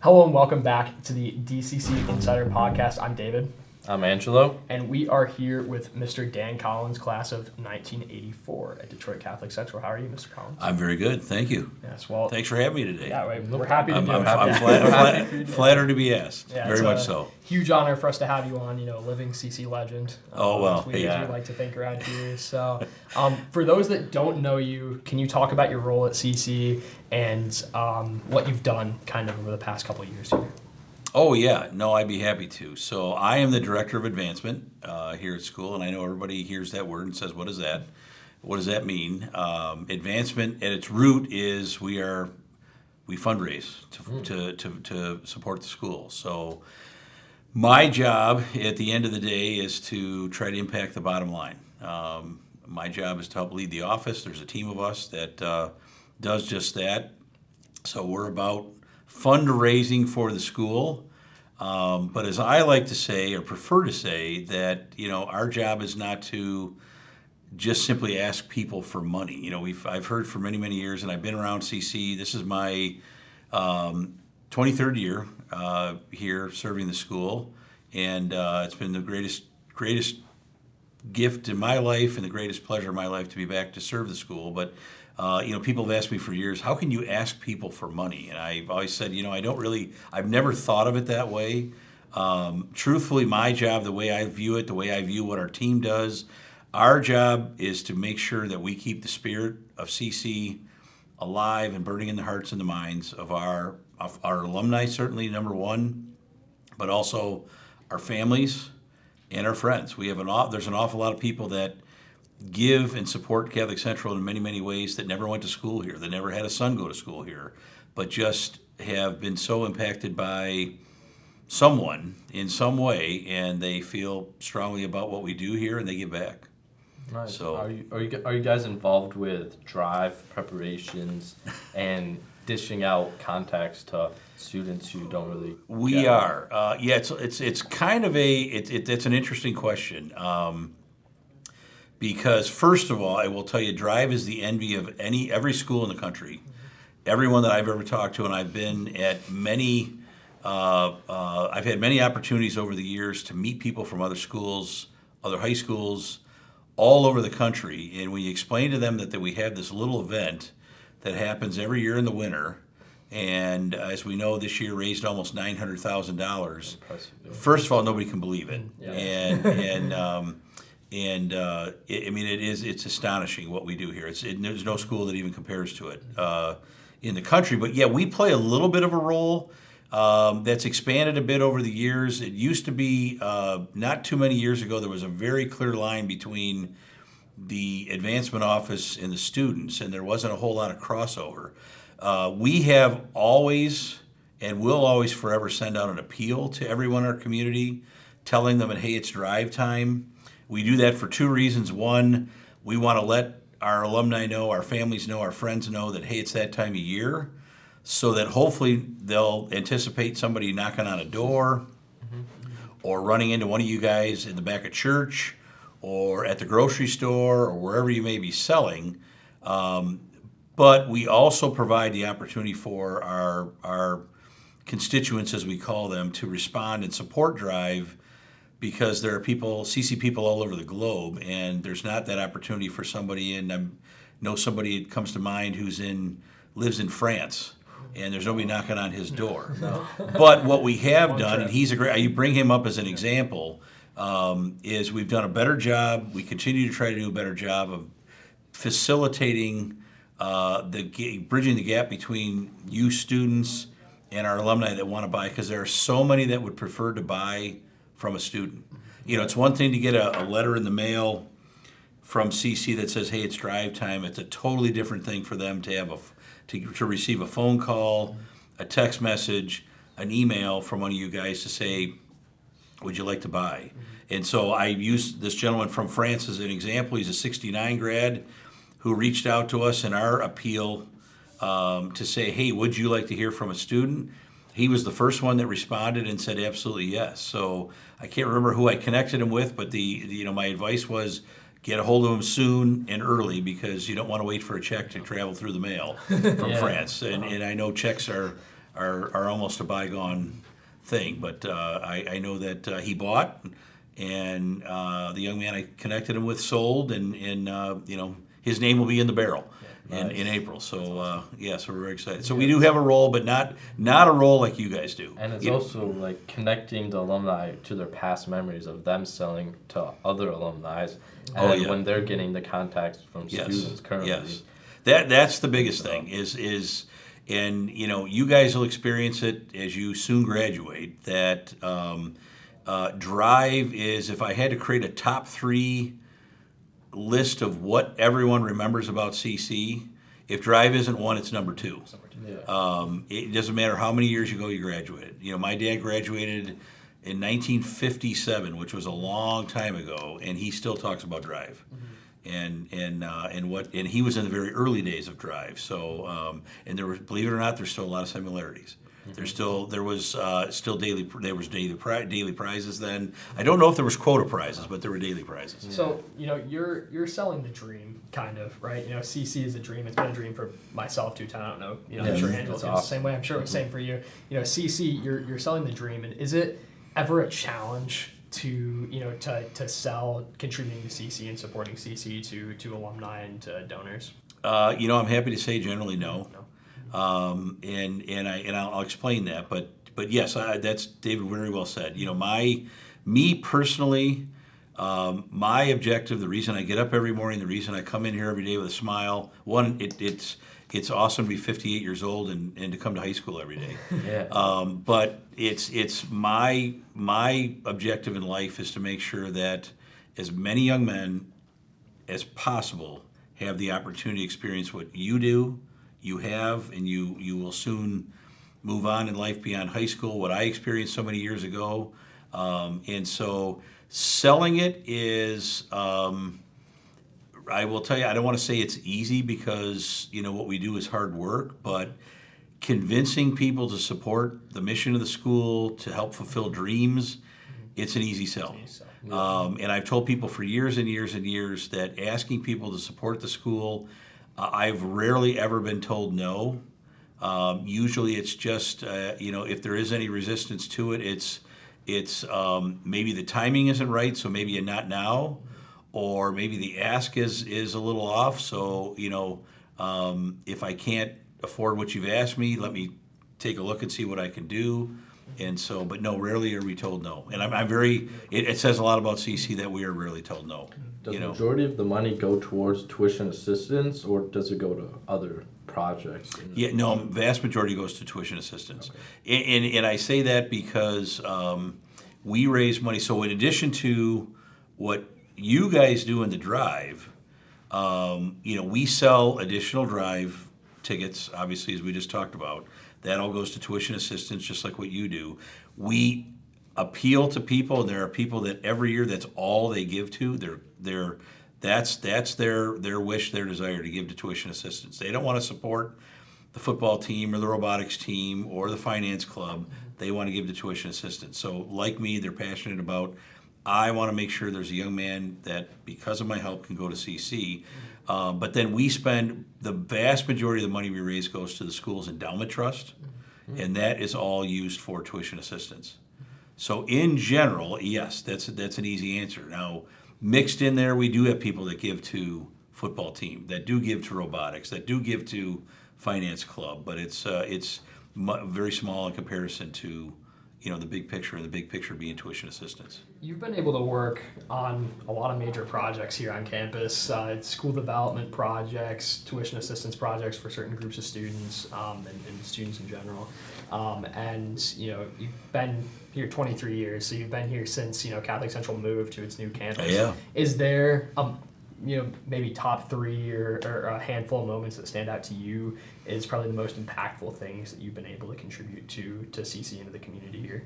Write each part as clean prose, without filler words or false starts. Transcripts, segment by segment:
Hello and welcome back to the DCC Insider Podcast. I'm David. I'm Angelo. And we are here with Mr. Dan Collins, class of 1984 at Detroit Catholic Central. How are you, Mr. Collins? I'm very good, thank you. Yes, well, thanks for having me today. Yeah, we're happy to I'm do it. flattered to be asked. Yeah, very much so. Huge honor for us to have you on, living CC legend. As we like to think around here. So, for those that don't know you, can you talk about your role at CC and what you've done kind of over the past couple of years here? Oh, yeah. No, I'd be happy to. So I am the Director of Advancement here at school, and I know everybody hears that word and says, what is that? What does that mean? Advancement at its root is we fundraise to support the school. So my job at the end of the day is to try to impact the bottom line. My job is to help lead the office. There's a team of us that does just that. So we're about fundraising for the school, but as I like to say, or prefer to say, that our job is not to just simply ask people for money. I've heard for many years, and I've been around CC. This is my 23rd year here serving the school, and it's been the greatest gift in my life and the greatest pleasure in my life to be back to serve the school. But people have asked me for years, how can you ask people for money? And I've always said, I've never thought of it that way. Truthfully, my job, the way I view it, the way I view what our team does, our job is to make sure that we keep the spirit of CC alive and burning in the hearts and the minds of our alumni, certainly number one, but also our families and our friends. There's an awful lot of people that give and support Catholic Central in many ways that never went to school here, that never had a son go to school here, but just have been so impacted by someone in some way, and they feel strongly about what we do here, and they give back. Nice. So, are you guys involved with drive preparations and dishing out contacts to students who don't really? We are. It's kind of it's an interesting question. Because first of all, I will tell you, drive is the envy of every school in the country. Everyone that I've ever talked to, and I've been at many, I've had many opportunities over the years to meet people from other schools, other high schools, all over the country. And when you explain to them that we have this little event that happens every year in the winter, and as we know, this year raised almost $900,000. First of all, nobody can believe it, it's astonishing what we do here. There's no school that even compares to it in the country. But yeah, we play a little bit of a role that's expanded a bit over the years. It used to be, not too many years ago, there was a very clear line between the advancement office and the students, and there wasn't a whole lot of crossover. We have always and will always forever send out an appeal to everyone in our community, telling them, hey, it's drive time. We do that for two reasons. One, we want to let our alumni know, our families know, our friends know that, hey, it's that time of year, so that hopefully they'll anticipate somebody knocking on a door or running into one of you guys in the back of church or at the grocery store or wherever you may be selling. But we also provide the opportunity for our constituents, as we call them, to respond and support drive, because there are CC people all over the globe, and there's not that opportunity for somebody I know somebody that comes to mind lives in France, and there's nobody knocking on his door. No. But what we have done, and you bring him up as an example, is we've done a better job. We continue to try to do a better job of facilitating bridging the gap between you students and our alumni that want to buy, because there are so many that would prefer to buy from a student. It's one thing to get a letter in the mail from CC that says, hey, it's drive time. It's a totally different thing for them to have to receive a phone call, a text message, an email from one of you guys to say, would you like to buy? And so I use this gentleman from France as an example. He's a 69 grad who reached out to us in our appeal to say, hey, would you like to hear from a student? He was the first one that responded and said absolutely yes. So I can't remember who I connected him with, but my advice was get a hold of him soon and early, because you don't want to wait for a check to travel through the mail from France. And I know checks are are almost a bygone thing. But I know that he bought, and the young man I connected him with sold, and his name will be in the barrel in April. So so we're very excited. So we do have a role, but not a role like you guys do. And it's also like connecting the alumni to their past memories of them selling to other alumni, and when they're getting the contacts from students currently. Yes, that's the biggest thing is. And you guys will experience it as you soon graduate. That drive is, if I had to create a top 3 list of what everyone remembers about CC, if drive isn't one, it's number 2. It doesn't matter how many years ago you graduated. My dad graduated in 1957, which was a long time ago, and he still talks about drive. And he was in the very early days of drive. So and there were, believe it or not, there's still a lot of similarities. There was daily prizes then. I don't know if there was quota prizes, but there were daily prizes. So you're selling the dream, kind of, right? CC is a dream. It's been a dream for myself too. I don't know. I'm sure Angela feels the same way. I'm sure it was the same for you. CC, you're selling the dream, and is it ever a challenge to sell contributing to CC and supporting CC to alumni and to donors? I'm happy to say generally no. And I'll explain that, but yes, that's David very well said. Me personally, my objective, the reason I get up every morning, the reason I come in here every day with a smile, one, it's awesome to be 58 years old and to come to high school every day. But it's my objective in life is to make sure that as many young men as possible have the opportunity to experience what you have, and you will soon move on in life beyond high school, what I experienced so many years ago. And so selling it is, I will tell you, I don't want to say it's easy because, what we do is hard work, but convincing people to support the mission of the school, to help fulfill dreams, it's an easy sell. And I've told people for years and years and years that asking people to support the school, I've rarely ever been told no. Usually it's just, if there is any resistance to it, it's maybe the timing isn't right, so maybe not now, or maybe the ask is a little off. So, if I can't afford what you've asked me, let me take a look and see what I can do. And so, but no, rarely are we told no. And I'm very, it says a lot about CC that we are rarely told no. Does the majority of the money go towards tuition assistance, or does it go to other projects? Vast majority goes to tuition assistance. Okay. And I say that because we raise money. So in addition to what you guys do in the drive, we sell additional drive tickets, obviously, as we just talked about. That all goes to tuition assistance, just like what you do. We appeal to people, and there are people that every year that's all they give to. That's their wish, their desire to give to tuition assistance. They don't want to support the football team or the robotics team or the finance club. They want to give to tuition assistance. So like me, they're passionate about, I want to make sure there's a young man that, because of my help, can go to CC. But then we spend the vast majority of the money we raise goes to the school's endowment trust, and that is all used for tuition assistance. So in general, yes, that's an easy answer. Now, mixed in there, we do have people that give to football team, that do give to robotics, that do give to finance club, but it's very small in comparison to the big picture, and the big picture being tuition assistance. You've been able to work on a lot of major projects here on campus, school development projects, tuition assistance projects for certain groups of students, and students in general. And you've been here 23 years, so you've been here since Catholic Central moved to its new campus. Yeah. Is there maybe top 3 or a handful of moments that stand out to you is probably the most impactful things that you've been able to contribute to CC and to the community here?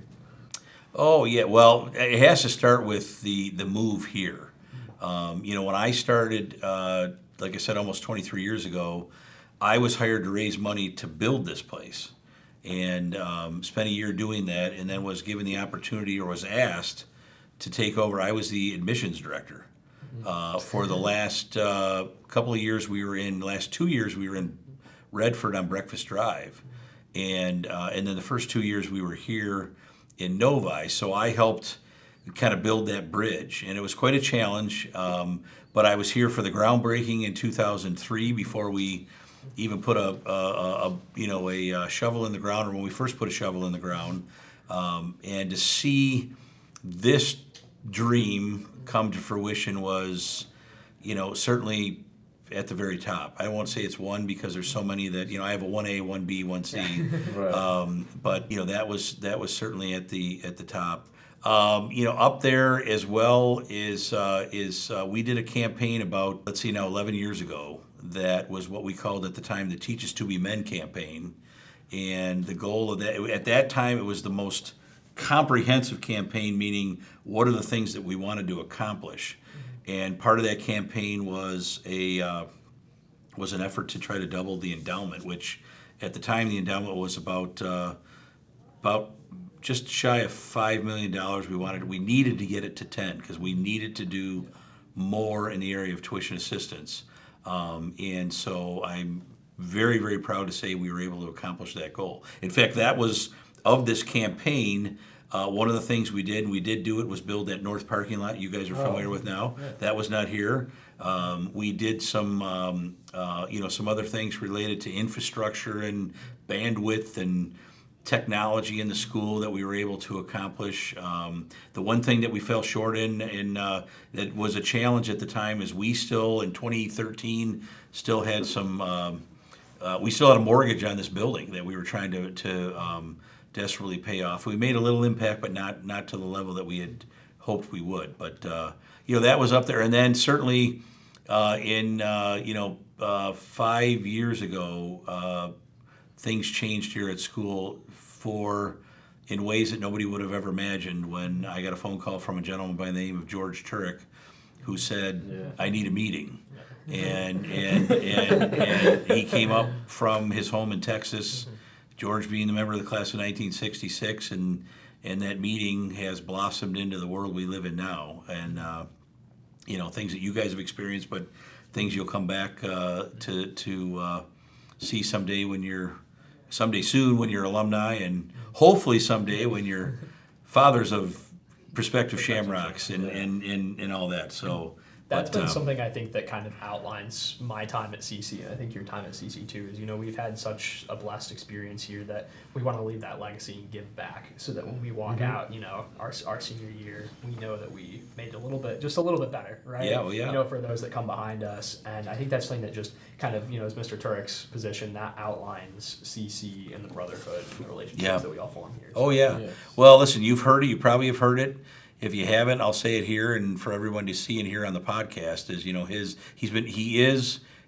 Oh, yeah. Well, it has to start with the move here. When I started, like I said, almost 23 years ago, I was hired to raise money to build this place, and spent a year doing that, and then was given the opportunity, or was asked to take over. I was the admissions director. For the last couple of years, last 2 years, we were in Redford on Breakfast Drive. and then the first 2 years we were here in Novi. So I helped kind of build that bridge, and it was quite a challenge. But I was here for the groundbreaking in 2003 before we even put a shovel in the ground, or when we first put a shovel in the ground, and to see this dream come to fruition was, certainly at the very top. I won't say it's one because there's so many that I have a 1A, 1B, 1C, right. But that was certainly at the top. Up there as well is we did a campaign about 11 years ago that was what we called at the time the Teach Us to Be Men campaign, and the goal of that at that time it was the most comprehensive campaign, meaning what are the things that we wanted to accomplish. And part of that campaign was an effort to try to double the endowment, which at the time the endowment was about just shy of $5 million. We needed to get it to 10 because we needed to do more in the area of tuition assistance. And so I'm very, very proud to say we were able to accomplish that goal. In fact, that was of this campaign. One of the things we did do it, was build that north parking lot you guys are familiar with now. Yeah. That was not here. We did some other things related to infrastructure and bandwidth and technology in the school that we were able to accomplish. The one thing that we fell short in that was a challenge at the time is we still, in 2013, still had we still had a mortgage on this building that we were trying to desperately pay off. We made a little impact, but not to the level that we had hoped we would. But that was up there. And then certainly in 5 years ago, things changed here at school in ways that nobody would have ever imagined. When I got a phone call from a gentleman by the name of George Turek, who said, "I need a meeting." And he came up from his home in Texas. George being the member of the class of 1966, and that meeting has blossomed into the world we live in now. And things that you guys have experienced, but things you'll come back to see someday soon when you're alumni, and hopefully someday when you're fathers of prospective Shamrocks and all that. So. That's been something I think that kind of outlines my time at CC, and I think your time at CC too, is we've had such a blessed experience here that we want to leave that legacy and give back, so that when we walk out, our senior year, we know that we made just a little bit better, right? Yeah, well, yeah. For those that come behind us, and I think that's something that just kind of, as Mr. Turek's position, that outlines CC and the brotherhood and the relationships that we all form here. Oh yeah. Yes. Well, listen, you've heard it. You probably have heard it. If you haven't, I'll say it here, and for everyone to see and hear on the podcast is,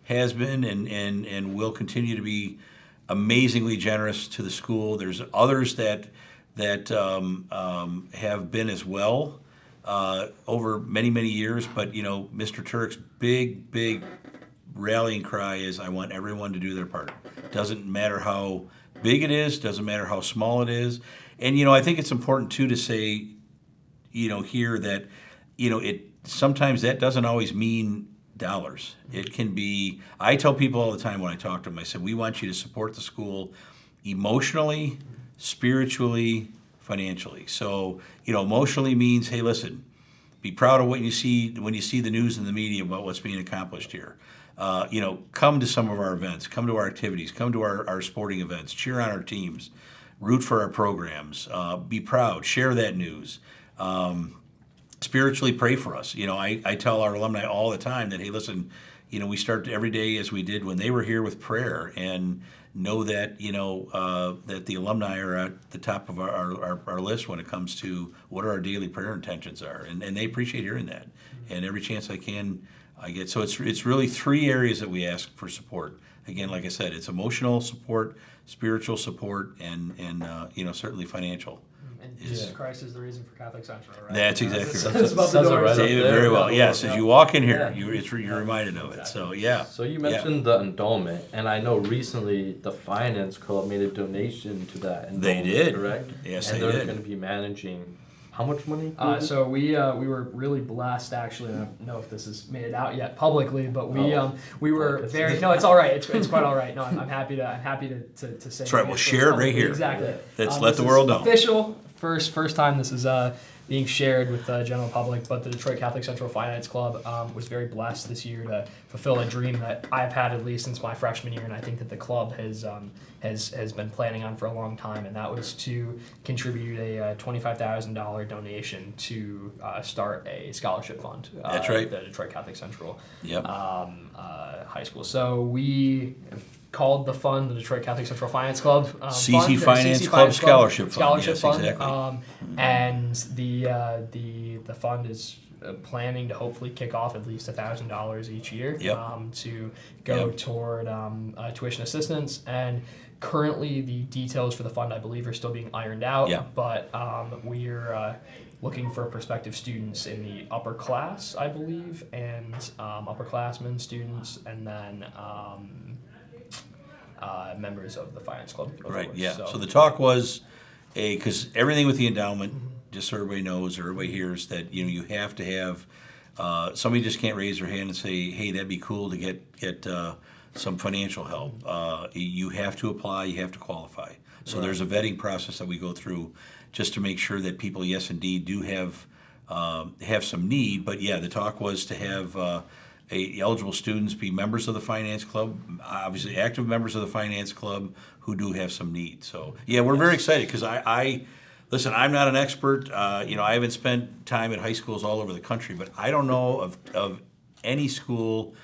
has been, and will continue to be amazingly generous to the school. There's others that have been as well over many, many years. But Mr. Turek's big rallying cry is, I want everyone to do their part. Doesn't matter how big it is, doesn't matter how small it is, and I think it's important too to say, here that, it sometimes that doesn't always mean dollars. It can be, I tell people all the time when I talk to them, I said, we want you to support the school emotionally, spiritually, financially. So, emotionally means, hey, listen, be proud of what you see when you see the news and the media about what's being accomplished here. Come to some of our events, come to our activities, come to our sporting events, cheer on our teams, root for our programs, be proud, share that news. Spiritually pray for us. I tell our alumni all the time that, hey, listen, we start every day as we did when they were here with prayer, and know that, that the alumni are at the top of our list when it comes to what our daily prayer intentions are. And they appreciate hearing that. And every chance I can, I get. So it's really 3 areas that we ask for support. Again, like I said, it's emotional support, spiritual support, and certainly financial. And Jesus Christ is the reason for Catholic Central, right? That's exactly right. It's above the door. David, very well. Yes, as you walk in here, you're reminded of it. So, yeah. So you mentioned the endowment, and I know recently the Finance Club made a donation to that endowment. They did. Correct? Yes, and they did. they're going to be managing How much money? So we were really blessed, actually. I don't know if this has made it out yet publicly, but we were very. No, it's all right. It's quite all right. No, I'm happy to say. That's right. We'll share it right here. Exactly. Let's let the world know. Official first time this is being shared with the general public, but the Detroit Catholic Central Finance Club was very blessed this year to fulfill a dream that I've had at least since my freshman year, and I think that the club has been planning on for a long time, and that was to contribute a $25,000 donation to start a scholarship fund. That's right. The Detroit Catholic Central Yep. High School. So we called the fund the Detroit Catholic Central Finance Club. CC Finance Club Scholarship Fund. Yes, Fund. exactly. And the fund is planning to hopefully kick off at least $1,000 each year to go toward tuition assistance. And currently, the details for the fund, I believe, are still being ironed out. Yeah. But we're looking for prospective students in the upper class, I believe, and upperclassmen students, and then members of the finance club. Right. Yeah. So the talk was because everything with the endowment, just so everybody knows or everybody hears that you have to have somebody just can't raise their hand and say, hey, that'd be cool to get some financial help. You have to apply. You have to qualify. So there's a vetting process that we go through just to make sure that people, yes, indeed, do have some need. But yeah, the talk was to have eligible students be members of the finance club, obviously active members of the finance club who do have some need. So yeah, we're very excited because I listen. I'm not an expert. I haven't spent time at high schools all over the country, but I don't know of any school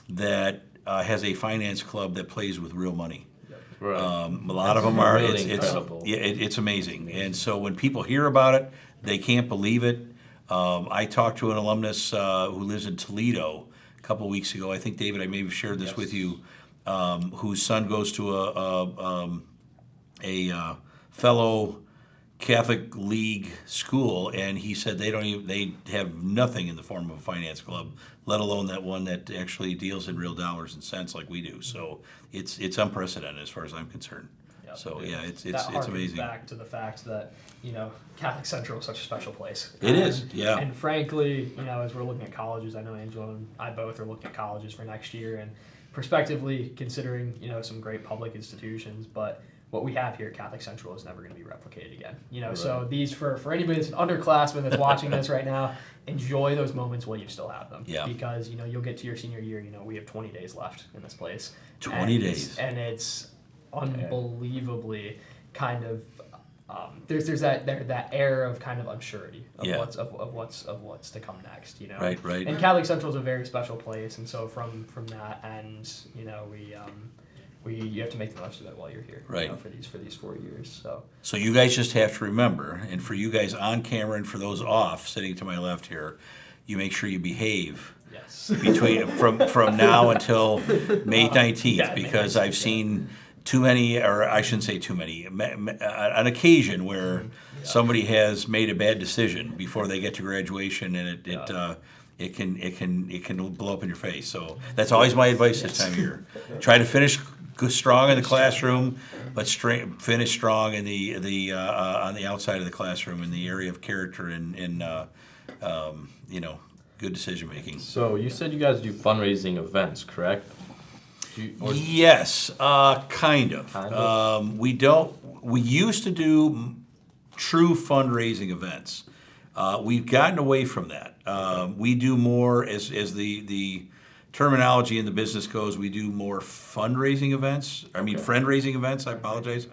that has a finance club that plays with real money. Right. A lot of them are. Really incredible. It's amazing. And so when people hear about it, they can't believe it. I talked to an alumnus who lives in Toledo a couple of weeks ago. I think, David, I may have shared this with you, whose son goes to a fellow Catholic League school, and he said they have nothing in the form of a finance club, let alone that one that actually deals in real dollars and cents like we do. So it's unprecedented as far as I'm concerned. Yep. So yeah, it's harkens amazing. Back to the fact that Catholic Central is such a special place. It is, yeah. And frankly, as we're looking at colleges, I know Angela and I both are looking at colleges for next year, and prospectively considering some great public institutions, but what we have here at Catholic Central is never going to be replicated again. Right. So these for anybody that's an underclassman that's watching this right now, enjoy those moments while you still have them. Yeah. Because you'll get to your senior year. We have 20 days left in this place. 20 days. And it's unbelievably kind of there's that air of kind of unsurety of what's to come next. Right. And Catholic Central is a very special place, and so from that end, you have to make the most of it while you're here. Right. For these 4 years. So you guys just have to remember, and for you guys on camera and for those off sitting to my left here, you make sure you behave. Yes. Between from now until May 19th, because I've seen too many, or I shouldn't say too many, an occasion where somebody has made a bad decision before they get to graduation, and it can blow up in your face. So that's always my advice this time of year. Try to finish strong in the classroom, but finish strong in the on the outside of the classroom in the area of character and good decision making. So you said you guys do fundraising events, correct? Yes, kind of. We don't. We used to do true fundraising events. We've gotten away from that. We do more, as the terminology in the business goes, we do more fundraising events. Friendraising events, I apologize.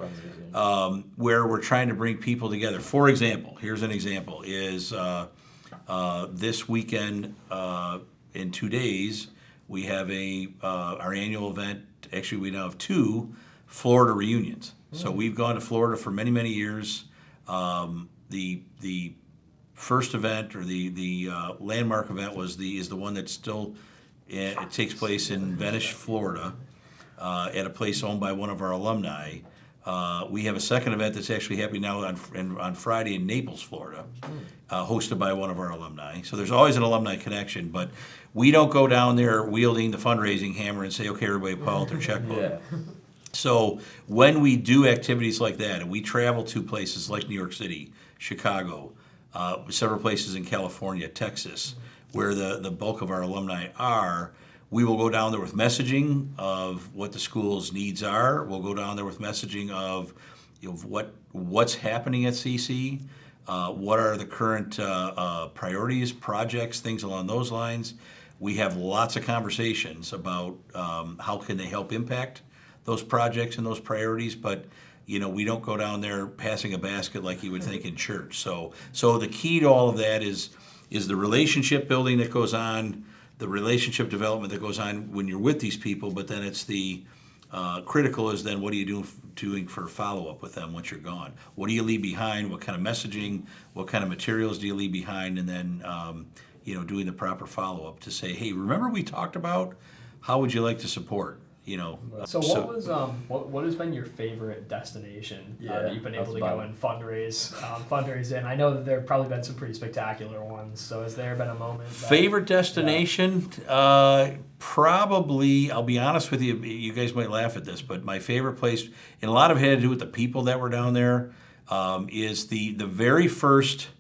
Where we're trying to bring people together. For example, here's an example, is this weekend, in 2 days, we have our annual event. Actually, we now have 2 Florida reunions. So we've gone to Florida for many, many years. The first event, or the landmark event, is the one that still it takes place in Venice, Florida, at a place owned by one of our alumni. We have a second event that's actually happening now on Friday in Naples, Florida, hosted by one of our alumni. So there's always an alumni connection, but we don't go down there wielding the fundraising hammer and say, okay, everybody pull out their checkbook. Yeah. So when we do activities like that, and we travel to places like New York City, Chicago, several places in California, Texas, where the bulk of our alumni are. We will go down there with messaging of what the school's needs are. We'll go down there with messaging of what's happening at CC, what are the current priorities, projects, things along those lines. We have lots of conversations about how can they help impact those projects and those priorities, but we don't go down there passing a basket like you would think in church. So the key to all of that is the relationship building that goes on, the relationship development that goes on when you're with these people, but then it's the critical is then what are you doing for follow-up with them once you're gone? What do you leave behind? What kind of messaging? What kind of materials do you leave behind? And then doing the proper follow-up to say, hey, remember we talked about how would you like to support? So what has been your favorite destination that you've been able to go and fundraise in? I know that there have probably been some pretty spectacular ones. So has there been a moment? Favorite destination? Probably, I'll be honest with you, you guys might laugh at this, but my favorite place, and a lot of it had to do with the people that were down there, is the very first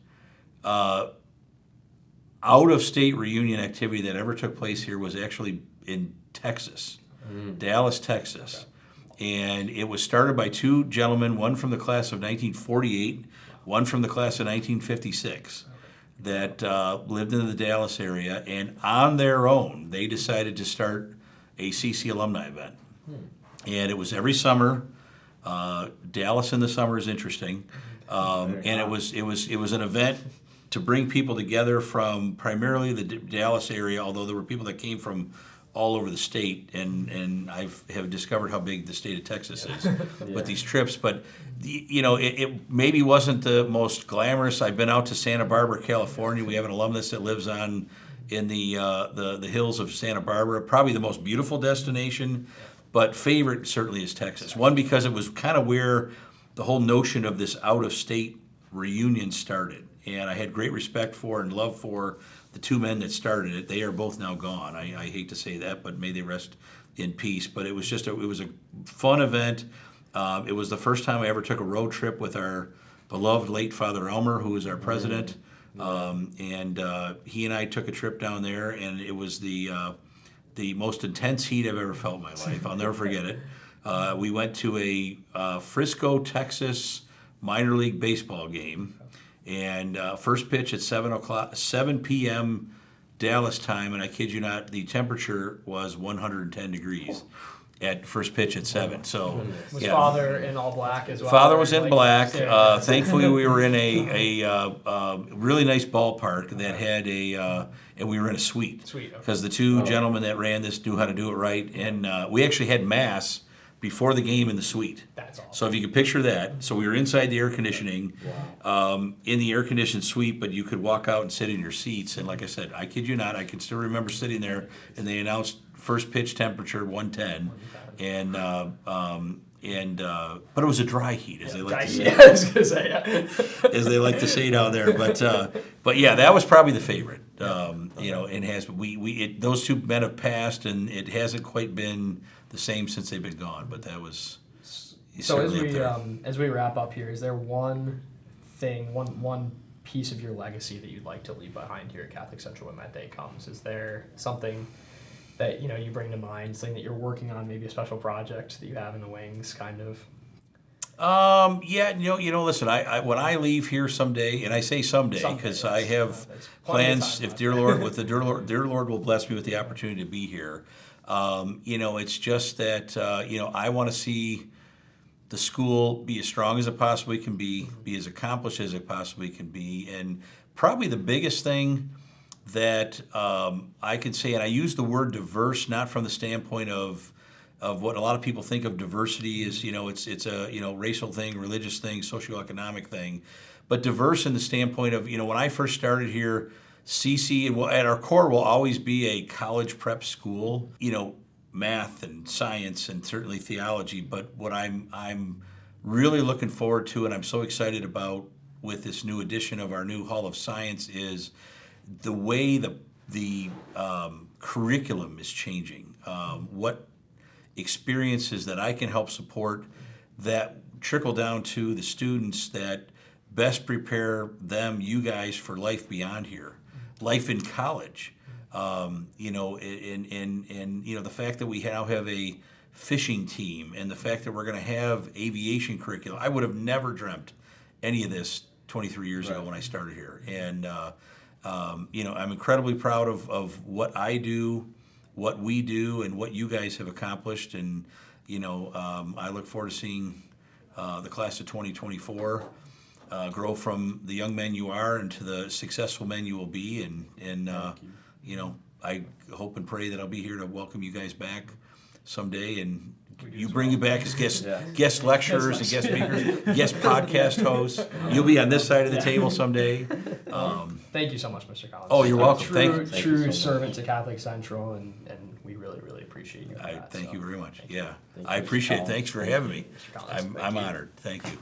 out-of-state reunion activity that ever took place here was actually in Texas. Dallas, Texas. And it was started by two gentlemen, one from the class of 1948, one from the class of 1956, that lived in the Dallas area. And on their own, they decided to start a CC alumni event. And it was every summer. Dallas in the summer is interesting. And it was an event to bring people together from primarily the Dallas area, although there were people that came from all over the state, and have discovered how big the state of Texas is with these trips. But it maybe wasn't the most glamorous. I've been out to Santa Barbara, California. We have an alumnus that lives in the hills of Santa Barbara. Probably the most beautiful destination, but favorite certainly is Texas. One, because it was kind of where the whole notion of this out-of-state reunion started, and I had great respect for and love for the two men that started it. They are both now gone. I hate to say that, but may they rest in peace. But it was it was a fun event. It was the first time I ever took a road trip with our beloved late Father Elmer, who was our president. And he and I took a trip down there, and it was the most intense heat I've ever felt in my life. I'll never forget it. We went to a Frisco, Texas minor league baseball game. And first pitch at 7 p.m. Dallas time, and I kid you not, the temperature was 110 degrees at first pitch at 7. So, was Father in all black as well? Father was in black. Thankfully, we were in a really nice ballpark that had and we were in a suite. Because the two gentlemen that ran this knew how to do it right, and we actually had mass before the game in the suite. That's awesome. So if you could picture that. So we were inside the air conditioning, in the air-conditioned suite, but you could walk out and sit in your seats. And like I said, I kid you not, I can still remember sitting there, and they announced first pitch temperature 110. But it was a dry heat, as they like to say. I was gonna say, as they like to say down there. But yeah, that was probably the favorite. And has those two men have passed, and it hasn't quite been the same since they've been gone. But that was so. As we wrap up here, is there one thing, one piece of your legacy that you'd like to leave behind here at Catholic Central when that day comes? Is there something that you bring to mind, something that you're working on, maybe a special project that you have in the wings, kind of? Listen, I when I leave here someday, and I say someday because I have plans, if dear Lord will bless me with the opportunity to be here. It's just that I want to see the school be as strong as it possibly can be as accomplished as it possibly can be, and probably the biggest thing that I can say, and I use the word diverse not from the standpoint of what a lot of people think of diversity is, it's a racial thing, religious thing, socioeconomic thing, but diverse in the standpoint of when I first started here, CC at our core will always be a college prep school, math and science and certainly theology. But what I'm really looking forward to, and I'm so excited about with this new edition of our new Hall of Science, is the way the curriculum is changing. What experiences that I can help support that trickle down to the students that best prepare you guys, for life beyond here, life in college. You know, and you know, the fact that we now have a fishing team, and the fact that we're going to have aviation curriculum. I would have never dreamt any of this 23 years ago when I started here. And you know, I'm incredibly proud of what I do, what we do, and what you guys have accomplished. And you know, I look forward to seeing the class of 2024 grow from the young men you are into the successful men you will be. And you know, I hope and pray that I'll be here to welcome you guys back someday, and bring you back as guest lecturers and guest speakers, guest podcast hosts. You'll be on this side of the table someday. Thank you so much, Mr. Collins. Oh, you're welcome. True servant to Catholic Central, and we really appreciate you. Thank you very much. I appreciate it. Thanks for having me. I'm honored. Thank you.